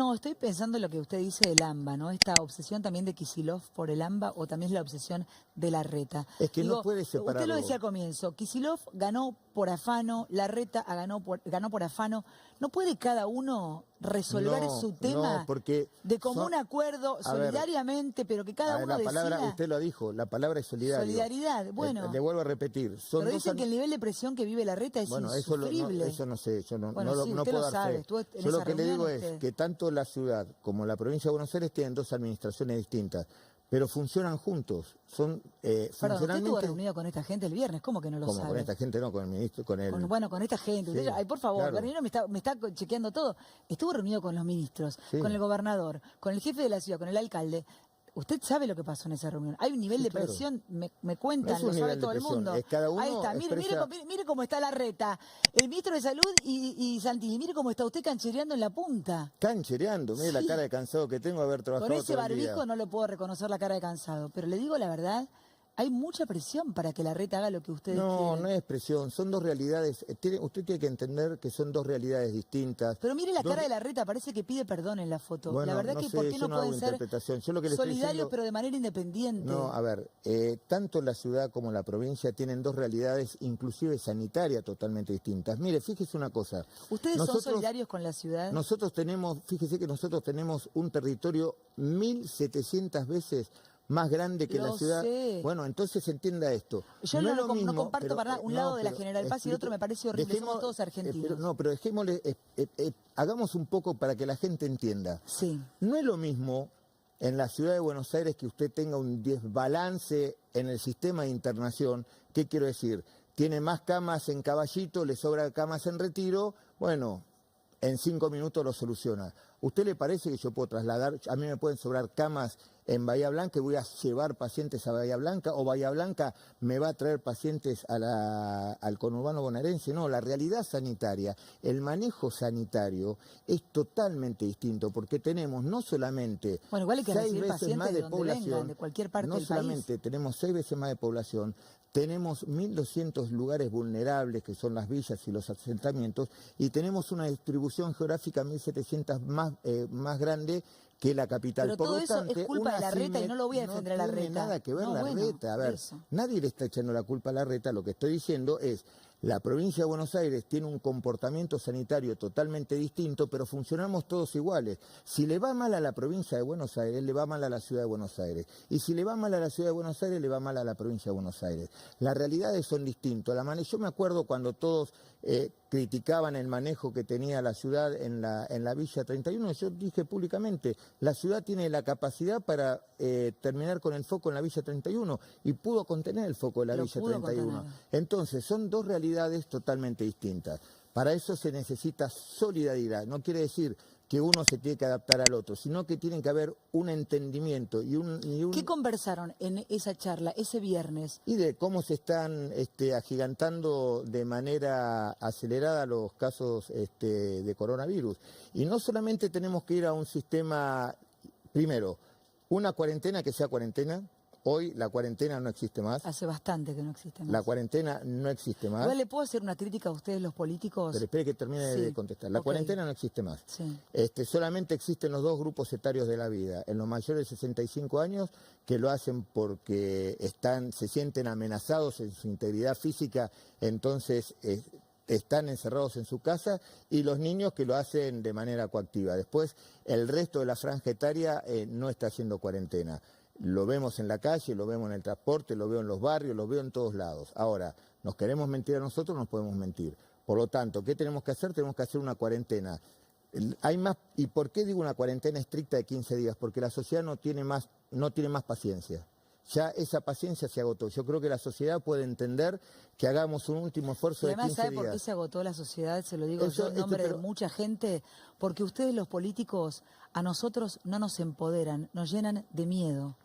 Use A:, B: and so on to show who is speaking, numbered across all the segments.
A: No, estoy pensando en lo que usted dice del AMBA, ¿no? Esta obsesión también de Kicillof por el AMBA o también es la obsesión de Larreta.
B: Es que no
A: Digo,
B: puede separarlo.
A: usted lo decía al comienzo, Kicillof ganó por afano, Larreta ganó por afano. ¿No puede cada uno resolver
B: No,
A: su tema
B: no, porque
A: de común
B: son,
A: acuerdo,
B: a ver,
A: solidariamente, pero que cada uno
B: la palabra,
A: decida?
B: usted lo dijo, la palabra es solidario.
A: Solidaridad, bueno.
B: Le vuelvo a repetir. Son
A: Pero
B: dos
A: dicen que el nivel de presión que vive Larreta es
B: Bueno,
A: insufrible.
B: eso no sé, yo no,
A: Bueno,
B: no,
A: sí,
B: no
A: usted
B: puedo
A: lo
B: dar
A: sabe,
B: fe.
A: estuvo en
B: Yo lo
A: esa
B: que le
A: reunión
B: digo
A: usted.
B: es que tanto la ciudad como la provincia de Buenos Aires tienen dos administraciones distintas, pero funcionan juntos. Son
A: Perdón, usted estuvo
B: funcionalmente...
A: reunido con esta gente el viernes, ¿cómo que no lo
B: Como
A: sabe?
B: con esta gente, no, con el ministro, con el...
A: Bueno, con esta gente.
B: Sí,
A: Ay, por favor,
B: claro.
A: Bernino me está chequeando todo. Estuvo reunido con los ministros,
B: Sí.
A: con el gobernador, con el jefe de la ciudad, con el alcalde. Usted sabe lo que pasó en esa reunión. Hay un nivel
B: Sí,
A: de
B: claro.
A: presión, me
B: No
A: cuentan,
B: es un
A: lo sabe
B: nivel de
A: todo el
B: presión,
A: mundo.
B: es cada uno
A: Ahí está,
B: expresa...
A: mire cómo está Larreta, el ministro de Salud y Santilli. Mire cómo está usted canchereando en la punta.
B: Canchereando, mire la
A: Sí.
B: cara de cansado que tengo de haber trabajado
A: Con ese
B: todo el día.
A: barbijo no le puedo reconocer la cara de cansado, pero le digo la verdad, hay mucha presión para que Larreta haga lo que ustedes
B: No,
A: quieren.
B: no es presión, son dos realidades. Usted tiene que entender que son dos realidades distintas.
A: Pero mire la cara de Larreta, parece que pide perdón en la foto.
B: Bueno,
A: La verdad
B: no
A: que
B: sé,
A: ¿por qué
B: yo
A: no
B: no hago
A: pueden ser
B: interpretación. Yo lo que le estoy
A: solidarios
B: diciendo...
A: pero de manera independiente?
B: No, a ver, tanto la ciudad como la provincia tienen dos realidades, inclusive sanitarias, totalmente distintas. Mire, fíjese una cosa.
A: ¿Ustedes son solidarios con la ciudad?
B: Fíjese que nosotros tenemos un territorio 1.700 veces más grande que la
A: Lo
B: ciudad.
A: sé.
B: Bueno, entonces entienda esto.
A: Yo
B: no,
A: no,
B: es lo mismo,
A: no comparto
B: pero,
A: para nada un lado de la General Paz y el otro me parece horrible. Somos todos argentinos.
B: pero dejémosle, hagamos un poco para que la gente entienda.
A: Sí.
B: No es lo mismo en la ciudad de Buenos Aires que usted tenga un desbalance en el sistema de internación. ¿Qué quiero decir? Tiene más camas en Caballito, le sobra camas en Retiro, bueno, en 5 minutos lo soluciona. ¿Usted le parece que yo puedo trasladar, a mí me pueden sobrar camas en Bahía Blanca y voy a llevar pacientes a Bahía Blanca, o Bahía Blanca me va a traer pacientes al conurbano bonaerense? No, la realidad sanitaria, el manejo sanitario es totalmente distinto, porque tenemos no solamente
A: Bueno, igual hay que
B: 6
A: recibir
B: veces
A: pacientes
B: más
A: de
B: de
A: donde
B: población,
A: vengan, de cualquier parte
B: no
A: del
B: solamente
A: país.
B: tenemos 6 veces más de población, tenemos 1.200 lugares vulnerables, que son las villas y los asentamientos, y tenemos una distribución geográfica 1.700 más grande que la capital.
A: Pero
B: Por
A: todo
B: lo
A: eso
B: tanto,
A: es culpa de Larreta y no lo voy a defender a Larreta.
B: No tiene nada que ver
A: No, bueno,
B: Larreta. A ver,
A: eso.
B: nadie le está echando la culpa a Larreta. Lo que estoy diciendo es, la provincia de Buenos Aires tiene un comportamiento sanitario totalmente distinto, pero funcionamos todos iguales. Si le va mal a la provincia de Buenos Aires, le va mal a la ciudad de Buenos Aires. Y si le va mal a la ciudad de Buenos Aires, le va mal a la provincia de Buenos Aires. Las realidades son distintas. Yo me acuerdo cuando todos criticaban el manejo que tenía la ciudad en la Villa 31, yo dije públicamente, la ciudad tiene la capacidad para terminar con el foco en la Villa 31 y pudo contener el foco de la Villa 31. Entonces, son dos realidades totalmente distintas. Para eso se necesita solidaridad. No quiere decir que uno se tiene que adaptar al otro, sino que tiene que haber un entendimiento y un...
A: ¿Qué conversaron en esa charla, ese viernes?
B: Y de cómo se están agigantando de manera acelerada los casos de coronavirus. Y no solamente tenemos que ir a un sistema, primero, una cuarentena que sea cuarentena. Hoy la cuarentena no existe más.
A: Hace bastante que no existe más.
B: La cuarentena no existe más.
A: Igual le puedo hacer una crítica a ustedes los políticos.
B: Pero espere que termine de contestar. La cuarentena no existe más.
A: Sí.
B: Solamente existen los dos grupos etarios de la vida. En los mayores de 65 años, que lo hacen porque se sienten amenazados en su integridad física, entonces están encerrados en su casa, y los niños que lo hacen de manera coactiva. Después, el resto de la franja etaria no está haciendo cuarentena. Lo vemos en la calle, lo vemos en el transporte, lo veo en los barrios, lo veo en todos lados. Ahora, ¿nos queremos mentir a nosotros? Nos podemos mentir. Por lo tanto, ¿qué tenemos que hacer? Tenemos que hacer una cuarentena. ¿Y por qué digo una cuarentena estricta de 15 días? Porque la sociedad no tiene más paciencia. Ya esa paciencia se agotó. Yo creo que la sociedad puede entender que hagamos un último esfuerzo de 15 días.
A: ¿Sabe por qué se agotó la sociedad? Se lo digo yo en nombre de mucha gente. Porque ustedes los políticos a nosotros no nos empoderan, nos llenan de miedo.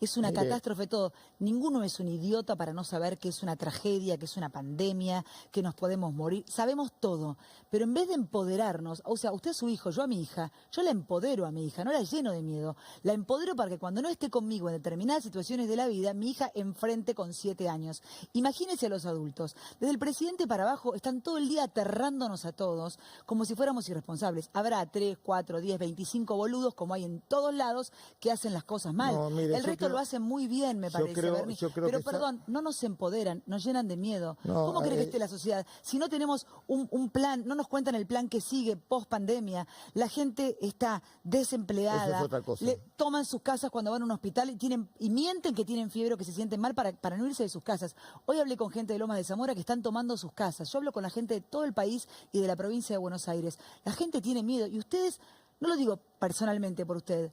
A: es una
B: Mire,
A: catástrofe todo. Ninguno es un idiota para no saber que es una tragedia, que es una pandemia, que nos podemos morir. Sabemos todo, pero en vez de empoderarnos, o sea, usted a su hijo, yo a mi hija, yo la empodero a mi hija, no la lleno de miedo. La empodero para que cuando no esté conmigo en determinadas situaciones de la vida, mi hija enfrente con 7 años. Imagínese a los adultos. Desde el presidente para abajo están todo el día aterrándonos a todos como si fuéramos irresponsables. Habrá 3, 4, 10, 25 boludos, como hay en todos lados, que hacen las cosas mal.
B: No, mire,
A: El resto lo hacen muy bien, me parece, Bernie.
B: yo creo
A: Pero
B: que
A: perdón, no nos empoderan, nos llenan de miedo.
B: No,
A: ¿Cómo cree que esté la sociedad? Si no tenemos un plan, no nos cuentan el plan que sigue post pandemia, la gente está desempleada,
B: Eso es otra cosa.
A: le toman sus casas cuando van a un hospital y mienten que tienen fiebre o que se sienten mal para no irse de sus casas. Hoy hablé con gente de Lomas de Zamora que están tomando sus casas. Yo hablo con la gente de todo el país y de la provincia de Buenos Aires. La gente tiene miedo y ustedes, no lo digo personalmente por usted,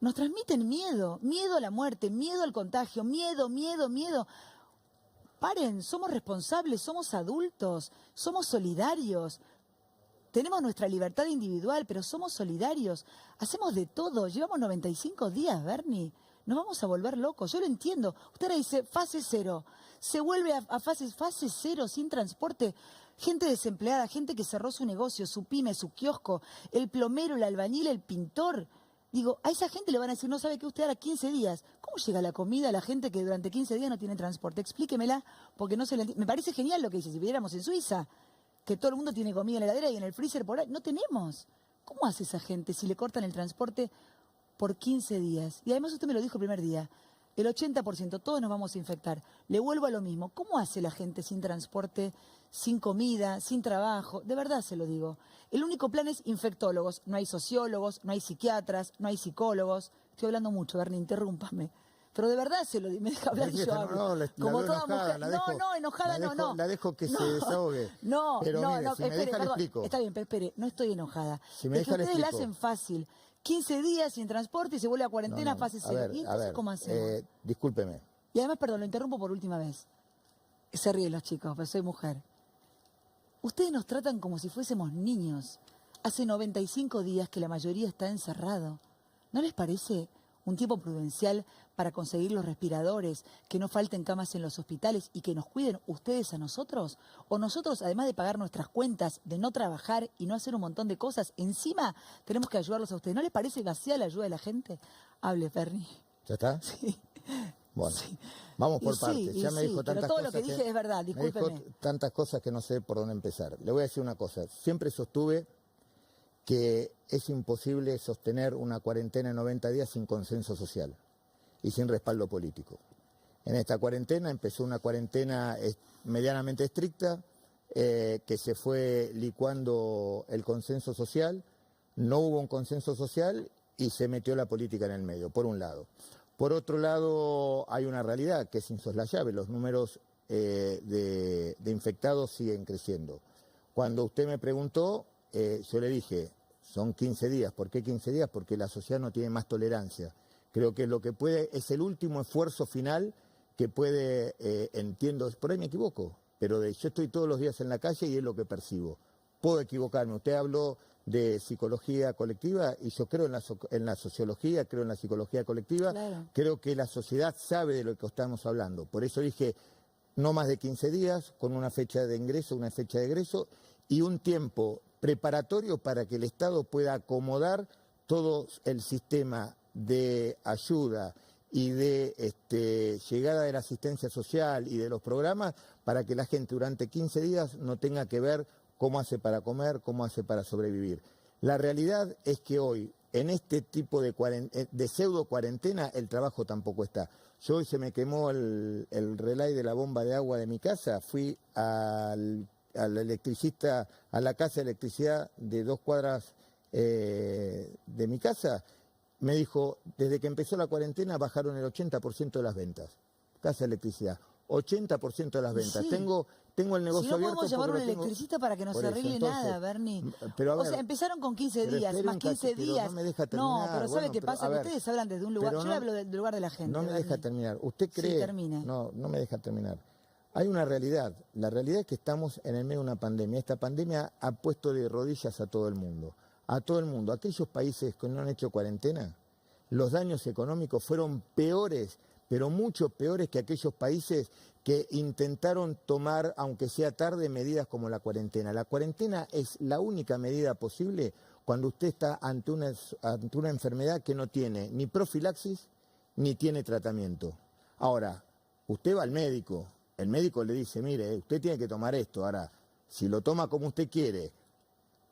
A: nos transmiten miedo, miedo a la muerte, miedo al contagio, miedo, miedo, miedo. Paren, somos responsables, somos adultos, somos solidarios. Tenemos nuestra libertad individual, pero somos solidarios. Hacemos de todo. Llevamos 95 días, Bernie. Nos vamos a volver locos. Yo lo entiendo. Usted ahora dice fase cero. Se vuelve a fase cero, sin transporte. Gente desempleada, gente que cerró su negocio, su pyme, su kiosco, el plomero, el albañil, el pintor. Digo, a esa gente le van a decir, no sabe que usted hará 15 días. ¿Cómo llega la comida a la gente que durante 15 días no tiene transporte? Explíquemela, porque no se le me parece genial lo que dice. Si viviéramos en Suiza, que todo el mundo tiene comida en la heladera y en el freezer por ahí, no tenemos. ¿Cómo hace esa gente si le cortan el transporte por 15 días? Y además usted me lo dijo el primer día, el 80%, todos nos vamos a infectar. Le vuelvo a lo mismo. ¿Cómo hace la gente sin transporte, sin comida, sin trabajo? De verdad se lo digo. El único plan es infectólogos. No hay sociólogos, no hay psiquiatras, no hay psicólogos. Estoy hablando mucho, Bernie, interrúmpame. Pero de verdad se lo digo. Me deja hablar y yo hablo. Como toda mujer. No, enojada no.
B: La dejo que se desahogue.
A: No,
B: pero
A: no,
B: mire,
A: no,
B: si me
A: espere,
B: deja, le
A: perdón.
B: explico.
A: Está bien, pero espere, no estoy enojada.
B: Si me
A: Es que
B: deja, le
A: ustedes la
B: explico.
A: hacen fácil. 15 días sin transporte y se vuelve a cuarentena fase cero. ¿Y entonces cómo hacemos?
B: Discúlpeme.
A: Y además, perdón, lo interrumpo por última vez. Se ríen los chicos, pero soy mujer. Ustedes nos tratan como si fuésemos niños. Hace 95 días que la mayoría está encerrado. ¿No les parece un tiempo prudencial para conseguir los respiradores, que no falten camas en los hospitales y que nos cuiden ustedes a nosotros? ¿O nosotros, además de pagar nuestras cuentas, de no trabajar y no hacer un montón de cosas, encima tenemos que ayudarlos a ustedes? ¿No les parece vacía la ayuda de la gente? Hable, Bernie.
B: ¿Ya está?
A: Sí.
B: Bueno,
A: Sí.
B: vamos por
A: Y
B: partes.
A: sí,
B: Ya me dijo
A: pero
B: tantas
A: todo
B: cosas.
A: lo que dije es verdad,
B: Me
A: discúlpeme.
B: dijo tantas cosas que no sé por dónde empezar. Le voy a decir una cosa. Siempre sostuve que es imposible sostener una cuarentena en 90 días sin consenso social y sin respaldo político. En esta cuarentena empezó una cuarentena medianamente estricta, que se fue licuando el consenso social, no hubo un consenso social y se metió la política en el medio, por un lado. Por otro lado, hay una realidad que es insoslayable, los números de infectados siguen creciendo. Cuando usted me preguntó, yo le dije, son 15 días. ¿Por qué 15 días? Porque la sociedad no tiene más tolerancia. Creo que lo que puede, es el último esfuerzo final que puede, entiendo, por ahí me equivoco, pero yo estoy todos los días en la calle y es lo que percibo. Puedo equivocarme. Usted habló de psicología colectiva y yo creo en la sociología, creo en la psicología colectiva.
A: Claro.
B: Creo que la sociedad sabe de lo que estamos hablando. Por eso dije, no más de 15 días, con una fecha de ingreso, una fecha de egreso y un tiempo preparatorio para que el Estado pueda acomodar todo el sistema de ayuda y de llegada de la asistencia social y de los programas para que la gente durante 15 días no tenga que ver cómo hace para comer, cómo hace para sobrevivir. La realidad es que hoy, en este tipo de pseudo cuarentena, el trabajo tampoco está. Yo hoy se me quemó el relay de la bomba de agua de mi casa, fui al electricista, a la casa de electricidad de 2 cuadras de mi casa, me dijo, desde que empezó la cuarentena bajaron el 80% de las ventas. Casa de electricidad, 80% de las ventas.
A: Sí.
B: Tengo el negocio
A: Si no
B: abierto.
A: podemos llamar a un
B: porque lo tengo-
A: electricista para que nos
B: Por eso,
A: arregle
B: entonces,
A: nada, Bernie.
B: pero a
A: O
B: ver,
A: sea, empezaron con 15
B: pero
A: días,
B: espere
A: más
B: un cacho,
A: 15
B: pero
A: días.
B: no me deja
A: No,
B: terminar.
A: pero ¿sabe
B: Bueno,
A: qué
B: pero,
A: pasa?
B: a
A: Que
B: ver,
A: ustedes hablan desde un lugar.
B: pero
A: Yo
B: no-
A: hablo del lugar de la gente.
B: No me deja
A: Bernie.
B: terminar. ¿Usted
A: Sí,
B: cree?
A: termine.
B: No me deja terminar. Hay una realidad. La realidad es que estamos en el medio de una pandemia. Esta pandemia ha puesto de rodillas a todo el mundo. A todo el mundo. Aquellos países que no han hecho cuarentena, los daños económicos fueron peores, pero mucho peores que aquellos países que intentaron tomar, aunque sea tarde, medidas como la cuarentena. La cuarentena es la única medida posible cuando usted está ante una enfermedad que no tiene ni profilaxis ni tiene tratamiento. Ahora, usted va al médico, el médico le dice, mire, usted tiene que tomar esto. Ahora, si lo toma como usted quiere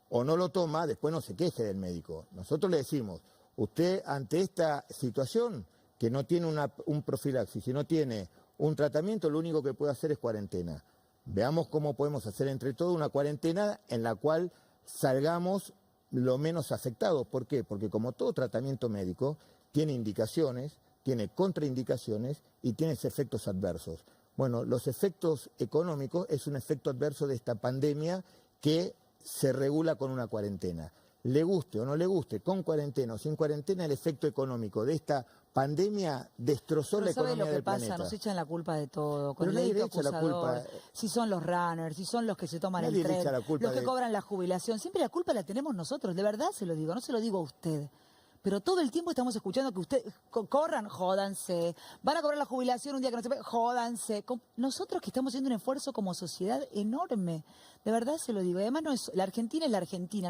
B: o no lo toma, después no se queje del médico. Nosotros le decimos, usted ante esta situación que no tiene un profilaxis y no tiene un tratamiento, lo único que puede hacer es cuarentena. Veamos cómo podemos hacer entre todos una cuarentena en la cual salgamos lo menos afectados. ¿Por qué? Porque como todo tratamiento médico, tiene indicaciones, tiene contraindicaciones y tiene efectos adversos. Bueno, los efectos económicos es un efecto adverso de esta pandemia que se regula con una cuarentena. Le guste o no le guste, con cuarentena o sin cuarentena, el efecto económico de esta pandemia destrozó la economía del planeta.
A: ¿Sabe lo que pasa? Nos echan la culpa de todo, con
B: Pero
A: el
B: nadie
A: dedito
B: le echa la
A: acusador,
B: culpa.
A: si son los runners, si son los que se toman
B: Nadie
A: el
B: le
A: tren,
B: echa la culpa
A: los que
B: de-
A: cobran la jubilación, siempre la culpa la tenemos nosotros, de verdad se lo digo, no se lo digo a usted. Pero todo el tiempo estamos escuchando que ustedes corran, jódanse, van a cobrar la jubilación un día que no se puede, jódanse. Nosotros que estamos haciendo un esfuerzo como sociedad enorme, de verdad se lo digo. Y además no es, la Argentina,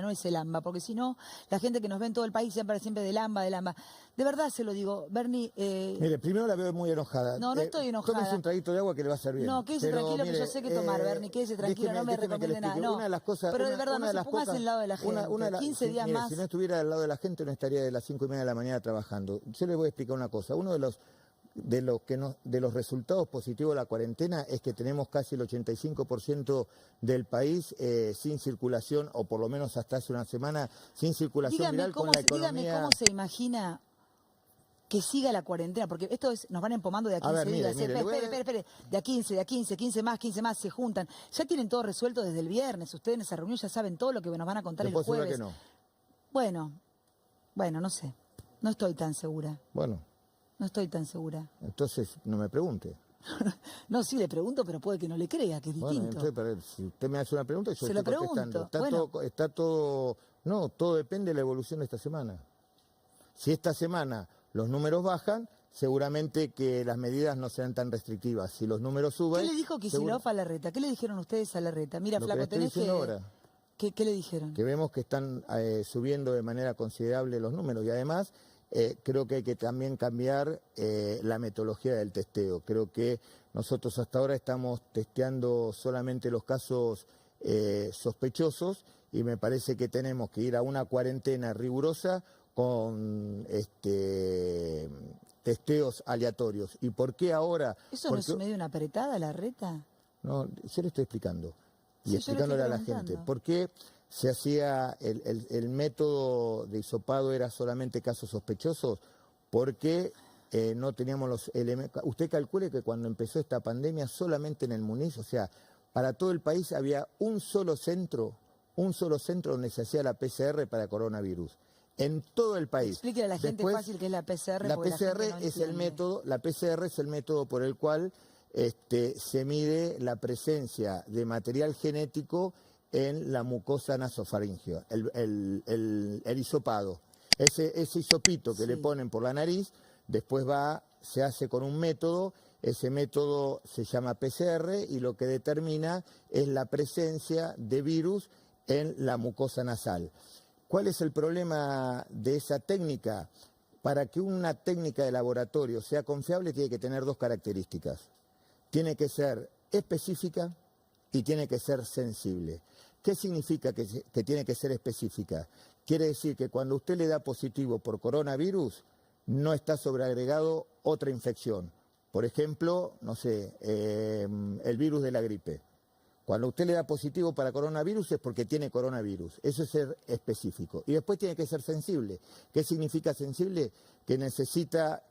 A: no es el AMBA, porque si no, la gente que nos ve en todo el país siempre del AMBA, del AMBA. De verdad se lo digo, Bernie.
B: Mire, primero la veo muy enojada.
A: No, no estoy enojada.
B: Tómese un traguito de agua que le va a hacer bien.
A: No, quédese
B: Pero,
A: tranquilo,
B: mire,
A: que yo sé qué tomar, Bernie, quédese tranquilo, no me
B: déjeme que
A: recomiende
B: le
A: nada.
B: explique.
A: No,
B: Una de las cosas,
A: pero de verdad, no
B: una de
A: se
B: las
A: ponga
B: cosas-
A: al lado de la gente.
B: una de las-
A: 15 días
B: mire,
A: más.
B: Si no estuviera al lado de la gente, no estaría de las 5:30 de la mañana trabajando. Yo le voy a explicar una cosa. Uno de los resultados positivos de la cuarentena es que tenemos casi el 85% del país sin circulación, o por lo menos hasta hace una semana, sin circulación viral con la
A: Dígame
B: economía.
A: cómo se imagina que siga la cuarentena, porque esto es, nos van empomando de a 15
B: A ver, mire,
A: días.
B: mire, le voy a-
A: Espere, de a 15, 15 más, se juntan. Ya tienen todo resuelto desde el viernes. Ustedes en esa reunión ya saben todo lo que nos van a contar
B: Le
A: el
B: puedo asegurar
A: jueves.
B: que no.
A: Bueno, no sé. No estoy tan segura.
B: Bueno,
A: No estoy tan segura.
B: entonces no me pregunte.
A: No, sí le pregunto, pero puede que no le crea, que es
B: Bueno,
A: distinto.
B: entonces, pero si usted me hace una pregunta, yo
A: Se
B: estoy
A: lo pregunto.
B: contestando. Está todo, no, todo depende de la evolución de esta semana. Si esta semana los números bajan, seguramente que las medidas no serán tan restrictivas. Si los números suben...
A: ¿Qué le dijo Kicillof a Larreta? ¿Qué le dijeron ustedes a Larreta? Mira,
B: Lo que
A: flaco,
B: le estoy
A: tenés que...
B: diciendo ahora.
A: ¿Qué le dijeron?
B: Que vemos que están subiendo de manera considerable los números y además creo que hay que también cambiar la metodología del testeo. Creo que nosotros hasta ahora estamos testeando solamente los casos sospechosos y me parece que tenemos que ir a una cuarentena rigurosa con testeos aleatorios. ¿Y por qué ahora?
A: ¿Eso no es medio una apretada, Larreta?
B: No, yo le estoy explicando. Y
A: Sí, yo le
B: explicándole a
A: estoy
B: la gente.
A: preguntando.
B: ¿Por qué se hacía el método de hisopado era solamente casos sospechosos? Porque no teníamos los elementos. Usted calcule que cuando empezó esta pandemia solamente en el Muniz, o sea, para todo el país había un solo centro donde se hacía la PCR para coronavirus. En todo el país.
A: Explíquele a la gente
B: Después,
A: fácil qué es la PCR.
B: La
A: porque
B: PCR
A: gente no
B: es el
A: entiende.
B: método, la PCR es el método por el cual se mide la presencia de material genético en la mucosa nasofaringea, el hisopado. Ese hisopito que
A: Sí.
B: le ponen por la nariz, después se hace con un método, ese método se llama PCR y lo que determina es la presencia de virus en la mucosa nasal. ¿Cuál es el problema de esa técnica? Para que una técnica de laboratorio sea confiable tiene que tener dos características. Tiene que ser específica y tiene que ser sensible. ¿Qué significa que tiene que ser específica? Quiere decir que cuando usted le da positivo por coronavirus, no está sobreagregado otra infección. Por ejemplo, no sé, el virus de la gripe. Cuando usted le da positivo para coronavirus es porque tiene coronavirus. Eso es ser específico. Y después tiene que ser sensible. ¿Qué significa sensible? Que necesita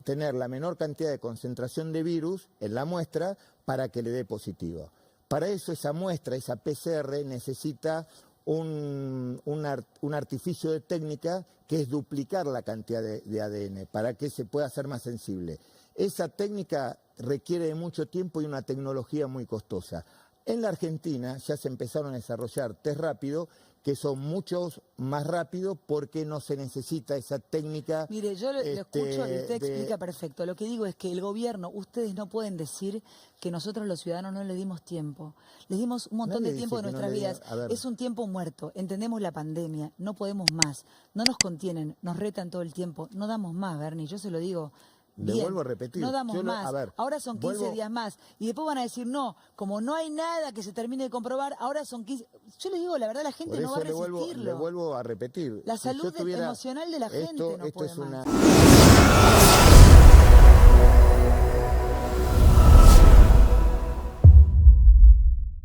B: tener la menor cantidad de concentración de virus en la muestra para que le dé positivo. Para eso esa muestra, esa PCR, necesita un artificio de técnica que es duplicar la cantidad de ADN para que se pueda hacer más sensible. Esa técnica requiere de mucho tiempo y una tecnología muy costosa. En la Argentina ya se empezaron a desarrollar test rápido que son muchos más rápidos porque no se necesita esa técnica.
A: Mire, yo lo escucho y usted
B: de-
A: explica perfecto. Lo que digo es que el gobierno, ustedes no pueden decir que nosotros los ciudadanos no le dimos tiempo. Les dimos un montón
B: Nadie
A: de tiempo de
B: dice que no
A: nuestras
B: le
A: vidas.
B: diga- a ver.
A: Es un tiempo muerto. Entendemos la pandemia. No podemos más. No nos contienen. Nos retan todo el tiempo. No damos más, Bernie. Yo se lo digo.
B: Le
A: Bien,
B: vuelvo a repetir.
A: no damos
B: Yo lo-
A: más.
B: a ver,
A: Ahora son 15
B: vuelvo-
A: días más. Y después van a decir, no, como no hay nada que se termine de comprobar, ahora son 15. Yo les digo, la verdad, la gente
B: Por
A: no va
B: eso
A: a resistirlo.
B: le vuelvo a repetir.
A: La
B: Si yo
A: salud
B: tuviera-
A: emocional de la gente no
B: esto
A: puede
B: es
A: más.
B: una